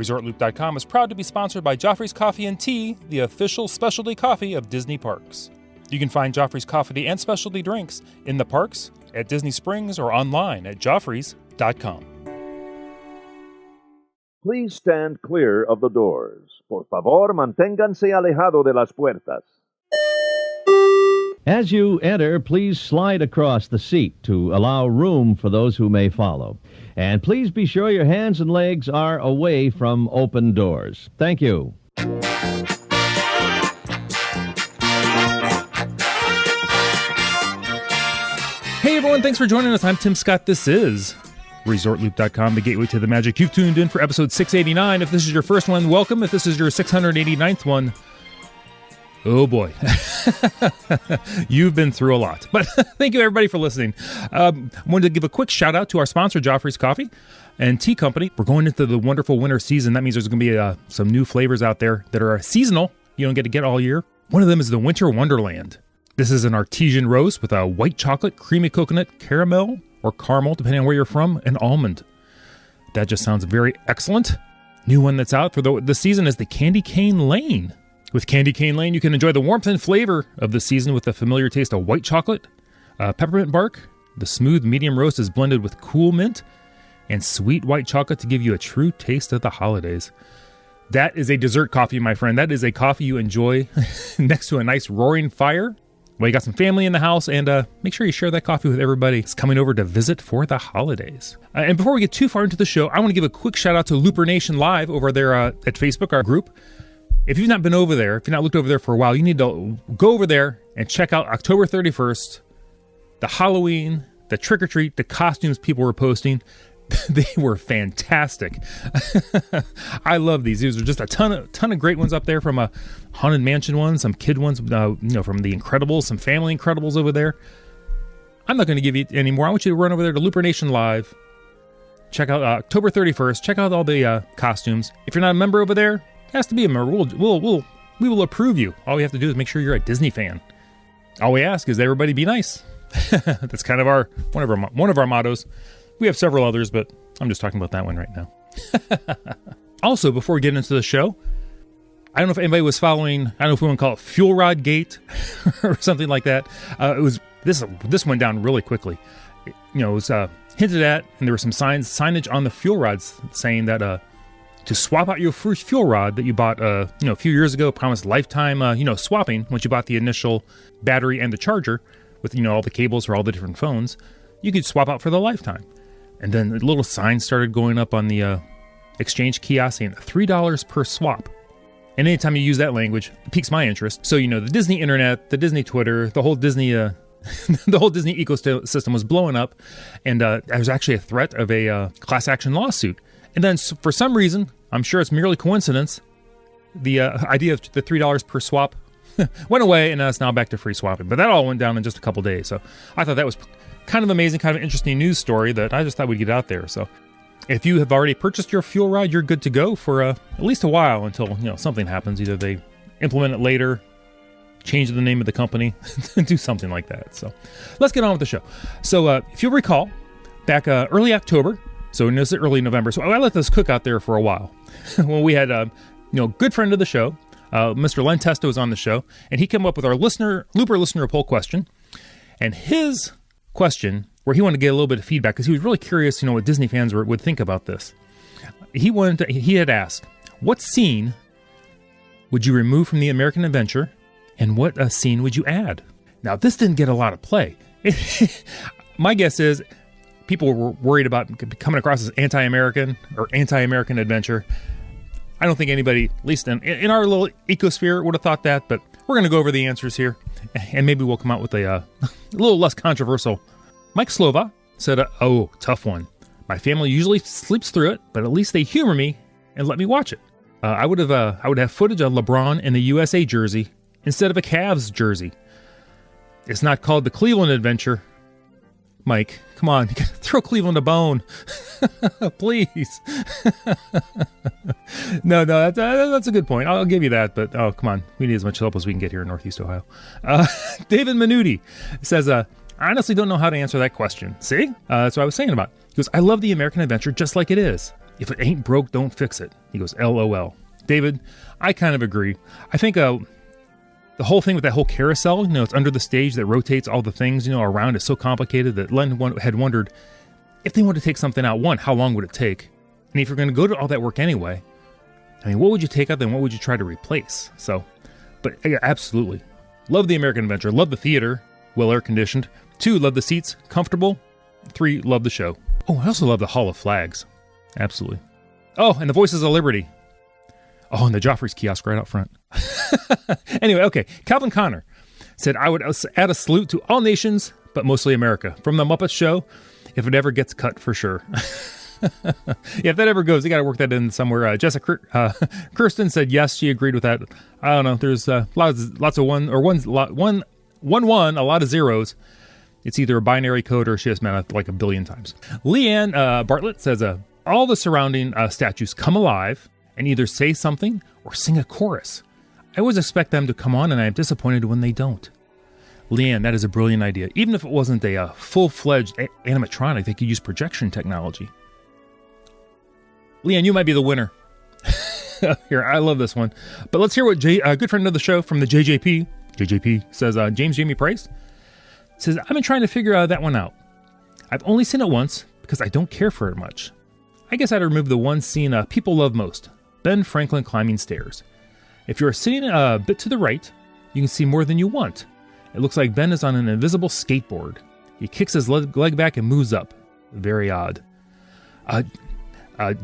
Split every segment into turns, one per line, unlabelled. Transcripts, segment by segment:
ResortLoop.com is proud to be sponsored by Joffrey's Coffee and Tea, the official specialty coffee of Disney Parks. You can find Joffrey's Coffee and specialty drinks in the parks, at Disney Springs, or online at Joffreys.com.
Please stand clear of the doors. Por favor, manténganse alejado de las puertas.
As you enter, please slide across the seat to allow room for those who may follow. And please be sure your hands and legs are away from open doors. Thank you.
Hey everyone, thanks for joining us. I'm Tim Scott. This is ResortLoop.com, the gateway to the magic. You've tuned in for episode 689. If this is your first one, welcome. If this is your 689th one, oh boy, you've been through a lot. But thank you everybody for listening. I wanted to give a quick shout out to our sponsor, Joffrey's Coffee and Tea Company. We're going into the wonderful winter season. That means there's going to be some new flavors out there that are seasonal. You don't get all year. One of them is the Winter Wonderland. This is an artesian roast with a white chocolate, creamy coconut, caramel, or caramel, depending on where you're from, and almond. That just sounds very excellent. New one that's out for the season is the Candy Cane Lane. With Candy Cane Lane, you can enjoy the warmth and flavor of the season with the familiar taste of white chocolate, peppermint bark. The smooth medium roast is blended with cool mint and sweet white chocolate to give you a true taste of the holidays. That is a dessert coffee, my friend. That is a coffee you enjoy next to a nice roaring fire. Well, you got some family in the house, and make sure you share that coffee with everybody that's coming over to visit for the holidays. And before we get too far into the show, I want to give a quick shout out to Looper Nation Live over there at Facebook, our group. If you've not been over there, if you've not looked over there for a while, you need to go over there and check out October 31st, the Halloween, the trick-or-treat, the costumes people were posting. They were fantastic. I love these. These are just a ton of great ones up there, from a Haunted Mansion one, some kid ones, from The Incredibles, some Family Incredibles over there. I'm not going to give you any more. I want you to run over there to Looper Nation Live. Check out October 31st. Check out all the costumes. If you're not a member over there, it has to be a member. We will approve you. All we have to do is make sure you're a Disney fan. All we ask is that everybody be nice. That's kind of one of our mottos. We have several others, but I'm just talking about that one right now. Also, before we get into the show, I don't know if anybody was following, I don't know if we want to call it Fuel Rod Gate or something like that. This went down really quickly. It was hinted at, and there were some signage on the fuel rods saying that to swap out your first fuel rod that you bought a few years ago, promised lifetime swapping once you bought the initial battery and the charger with all the cables for all the different phones, you could swap out for the lifetime. And then the little sign started going up on the exchange kiosk saying $3 per swap. And anytime you use that language, it piques my interest. So, the Disney internet, the Disney Twitter, the whole Disney the whole Disney ecosystem was blowing up. And there was actually a threat of a class action lawsuit. And then for some reason, I'm sure it's merely coincidence, the idea of the $3 per swap went away, and now it's now back to free swapping. But that all went down in just a couple days. So I thought that was kind of amazing, kind of interesting news story that I just thought we'd get out there. So if you have already purchased your fuel rod, you're good to go for at least a while until something happens. Either they implement it later, change the name of the company, do something like that. So let's get on with the show. So if you'll recall, back early October, so it's early November, so I let this cook out there for a while. When we had good friend of the show, Mr. Len Testa was on the show, and he came up with our Looper listener poll question, and his question, where he wanted to get a little bit of feedback because he was really curious, what Disney fans would think about this. He had asked, what scene would you remove from the American Adventure, and what scene would you add? Now, this didn't get a lot of play. My guess is people were worried about coming across as anti-American or anti-American adventure. I don't think anybody, at least in our little ecosphere, would have thought that, but we're going to go over the answers here, and maybe we'll come out with a little less controversial. Mike Slova said, tough one. My family usually sleeps through it, but at least they humor me and let me watch it. I would have footage of LeBron in the USA jersey instead of a Cavs jersey. It's not called the Cleveland Adventure. Mike, come on, throw Cleveland a bone. Please. No, that's a good point. I'll give you that, but come on. We need as much help as we can get here in Northeast Ohio. David Minuti says, I honestly don't know how to answer that question. See? That's what I was saying about. He goes, I love the American Adventure just like it is. If it ain't broke, don't fix it. He goes, LOL. David, I kind of agree. I think the whole thing with that whole carousel, it's under the stage that rotates all the things, around is so complicated that Len had wondered if they wanted to take something out, one, how long would it take? And if you're going to go to all that work anyway, what would you take out and what would you try to replace? But yeah, absolutely. Love the American Adventure. Love the theater. Well air-conditioned. 2, love the seats. Comfortable. 3, love the show. Oh, I also love the Hall of Flags. Absolutely. Oh, and the Voices of Liberty. Oh, and the Joffrey's kiosk right out front. Anyway, okay. Calvin Connor said, I would add a salute to all nations, but mostly America. From the Muppet Show, if it ever gets cut, for sure. Yeah, if that ever goes, they got to work that in somewhere. Jessica Kirsten said yes, she agreed with that. I don't know. There's lots of one, a lot of zeros. It's either a binary code or she has math like a billion times. Leanne Bartlett says, all the surrounding statues come alive and either say something or sing a chorus. I always expect them to come on, and I am disappointed when they don't. Leanne, that is a brilliant idea. Even if it wasn't a full-fledged animatronic, they could use projection technology. Leanne, you might be the winner. Here, I love this one. But let's hear what a good friend of the show from the JJP says. James Jamie Price says, I've been trying to figure that one out. I've only seen it once because I don't care for it much. I guess I'd remove the one scene people love most, Ben Franklin climbing stairs. If you're sitting a bit to the right, you can see more than you want. It looks like Ben is on an invisible skateboard. He kicks his leg back and moves up. Very odd.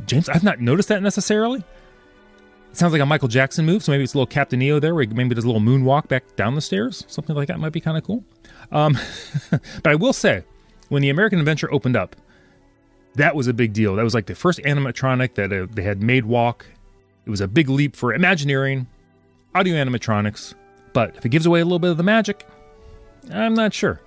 James, I've not noticed that necessarily. It sounds like a Michael Jackson move, so maybe it's a little Captain EO there, where he maybe does a little moonwalk back down the stairs. Something like that might be kind of cool. But I will say, when the American Adventure opened up, that was a big deal. That was like the first animatronic that they had made walk. It was a big leap for Imagineering, audio animatronics. But if it gives away a little bit of the magic, I'm not sure.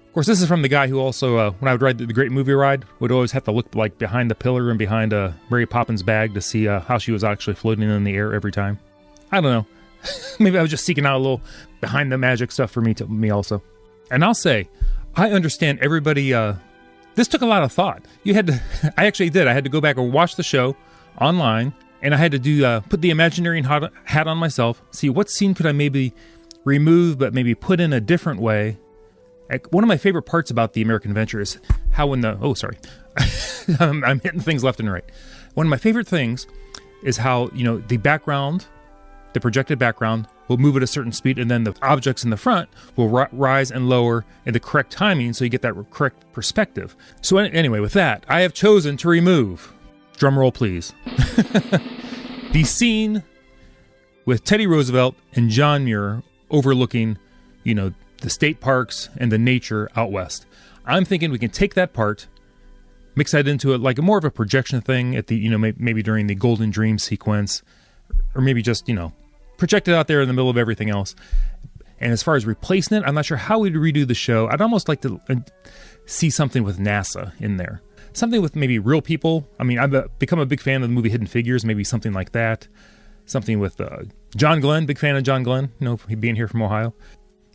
Of course, this is from the guy who also, when I would ride the Great Movie Ride, would always have to look like behind the pillar and behind Mary Poppins' bag to see how she was actually floating in the air every time. I don't know. Maybe I was just seeking out a little behind the magic stuff for me also. And I'll say, I understand everybody. This took a lot of thought. I actually did. I had to go back and watch the show online, and I had to put the Imagineering hat on myself, see what scene could I maybe remove, but maybe put in a different way. One of my favorite parts about the American Adventure is how when I'm hitting things left and right. One of my favorite things is how, the background, the projected background, will move at a certain speed, and then the objects in the front will rise and lower in the correct timing, so you get that correct perspective. So anyway, with that, I have chosen to remove, drumroll please, the scene with Teddy Roosevelt and John Muir overlooking, the state parks and the nature out west. I'm thinking we can take that part, mix that into it like more of a projection thing at the, maybe during the Golden Dream sequence, or maybe just, project it out there in the middle of everything else. And as far as replacing it, I'm not sure how we'd redo the show. I'd almost like to see something with NASA in there. Something with maybe real people. I mean, I've become a big fan of the movie Hidden Figures, maybe something like that. Something with John Glenn, big fan of John Glenn, being here from Ohio.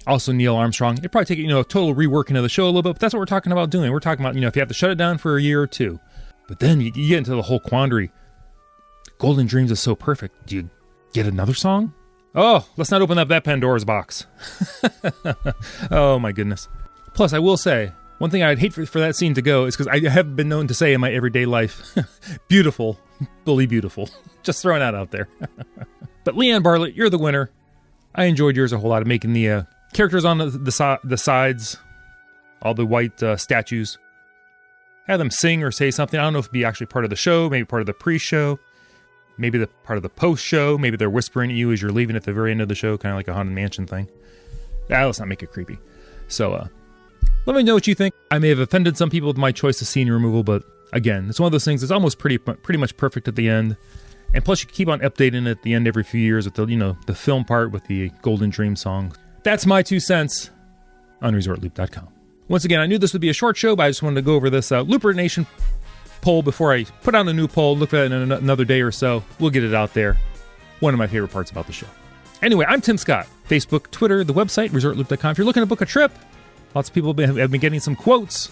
Also Neil Armstrong. It'd probably take, a total reworking of the show a little bit, but that's what we're talking about doing. We're talking about, if you have to shut it down for a year or two. But then you get into the whole quandary. Golden Dreams is so perfect. Do you get another song? Oh, let's not open up that Pandora's box. Oh my goodness. Plus, I will say, one thing I'd hate for that scene to go is because I have been known to say in my everyday life, beautiful, bully beautiful. Just throwing that out there. But Leanne Bartlett, you're the winner. I enjoyed yours a whole lot of making the characters on the sides, all the white statues. Have them sing or say something. I don't know if it'd be actually part of the show, maybe part of the pre-show, maybe the part of the post-show. Maybe they're whispering at you as you're leaving at the very end of the show, kind of like a Haunted Mansion thing. Let's not make it creepy. So, let me know what you think. I may have offended some people with my choice of scene removal, but again, it's one of those things that's almost pretty much perfect at the end. And plus, you keep on updating it at the end every few years with the film part with the Golden Dream song. That's my 2 cents on ResortLoop.com. Once again, I knew this would be a short show, but I just wanted to go over this Looper Nation poll before I put out a new poll. Look at it in another day or so. We'll get it out there. One of my favorite parts about the show. Anyway, I'm Tim Scott. Facebook, Twitter, the website, ResortLoop.com. If you're looking to book a trip, lots of people have been getting some quotes.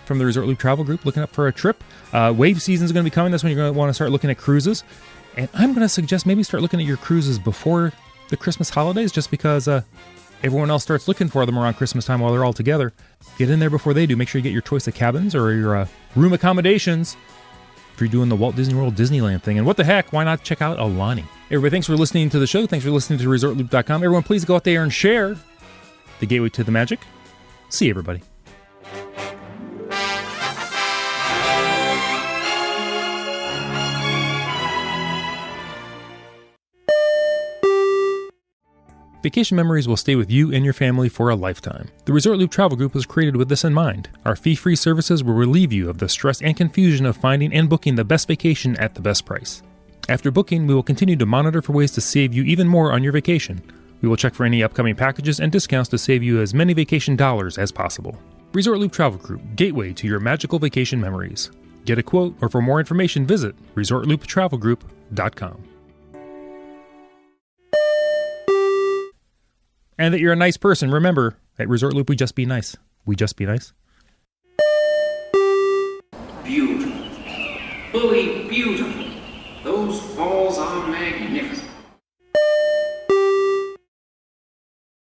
from the Resort Loop Travel Group looking up for a trip. Wave season is going to be coming. That's when you're going to want to start looking at cruises. And I'm going to suggest maybe start looking at your cruises before the Christmas holidays, just because everyone else starts looking for them around Christmas time while they're all together. Get in there before they do. Make sure you get your choice of cabins or your room accommodations if you're doing the Walt Disney World Disneyland thing. And what the heck, why not check out Alani? Everybody, thanks for listening to the show. Thanks for listening to ResortLoop.com. Everyone, please go out there and share the gateway to the magic. See you, everybody. Vacation memories will stay with you and your family for a lifetime. The Resort Loop Travel Group was created with this in mind. Our fee-free services will relieve you of the stress and confusion of finding and booking the best vacation at the best price. After booking, we will continue to monitor for ways to save you even more on your vacation. We will check for any upcoming packages and discounts to save you as many vacation dollars as possible. Resort Loop Travel Group, gateway to your magical vacation memories. Get a quote, or for more information, visit ResortLoopTravelGroup.com. And that you're a nice person. Remember, at Resort Loop, we just be nice. We just be nice.
Beautiful. Fully beautiful. Those falls